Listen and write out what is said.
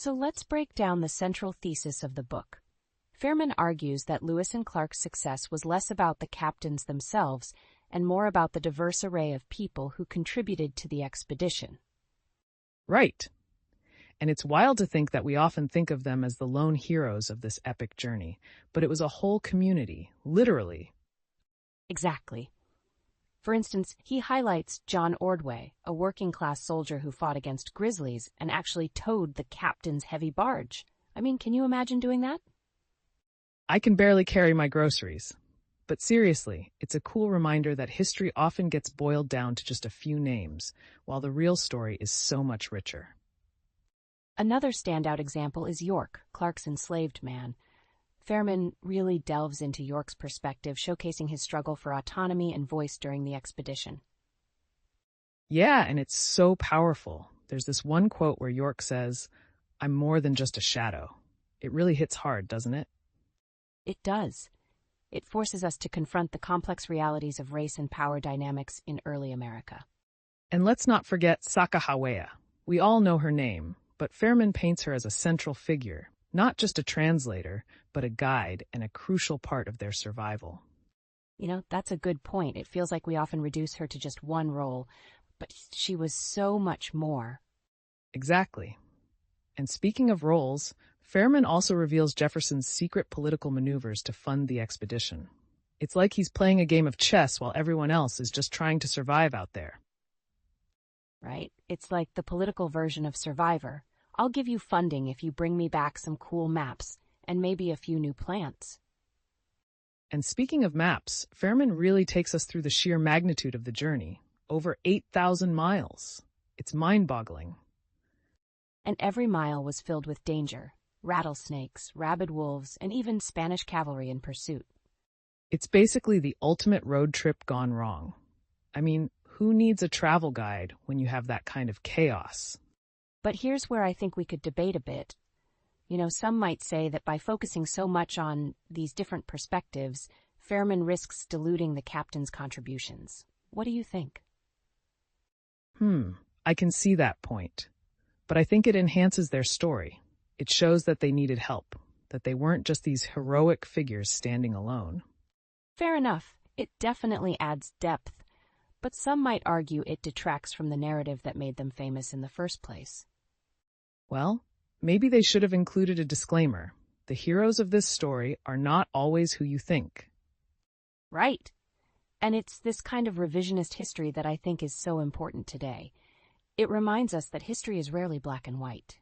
So let's break down the central thesis of the book. Fehrman argues that Lewis and Clark's success was less about the captains themselves and more about the diverse array of people who contributed to the expedition. Right. And it's wild to think that we often think of them as the lone heroes of this epic journey, but it was a whole community, literally. Exactly. For instance, he highlights John Ordway, a working-class soldier who fought against grizzlies and actually towed the captain's heavy barge. I mean, can you imagine doing that? I can barely carry my groceries. But seriously, it's a cool reminder that history often gets boiled down to just a few names, while the real story is so much richer. Another standout example is York, Clark's enslaved man. Fehrman really delves into York's perspective, showcasing his struggle for autonomy and voice during the expedition. Yeah, and it's so powerful. There's this one quote where York says, "I'm more than just a shadow." It really hits hard, doesn't it? It does. It forces us to confront the complex realities of race and power dynamics in early America. And let's not forget Sacajawea. We all know her name, but Fehrman paints her as a central figure, not just a translator, but a guide and a crucial part of their survival. You know, that's a good point. It feels like we often reduce her to just one role, but she was so much more. Exactly. And speaking of roles, Fehrman also reveals Jefferson's secret political maneuvers to fund the expedition. It's like he's playing a game of chess while everyone else is just trying to survive out there. Right? It's like the political version of Survivor. I'll give you funding if you bring me back some cool maps and maybe a few new plants. And speaking of maps, Fehrman really takes us through the sheer magnitude of the journey. Over 8,000 miles. It's mind-boggling. And every mile was filled with danger. Rattlesnakes, rabid wolves, and even Spanish cavalry in pursuit. It's basically the ultimate road trip gone wrong. I mean, who needs a travel guide when you have that kind of chaos? But here's where I think we could debate a bit. You know, some might say that by focusing so much on these different perspectives, Fehrman risks diluting the captain's contributions. What do you think? I can see that point. But I think it enhances their story. It shows that they needed help, that they weren't just these heroic figures standing alone. Fair enough. It definitely adds depth, but some might argue it detracts from the narrative that made them famous in the first place. Well, maybe they should have included a disclaimer. The heroes of this story are not always who you think. Right. And it's this kind of revisionist history that I think is so important today. It reminds us that history is rarely black and white.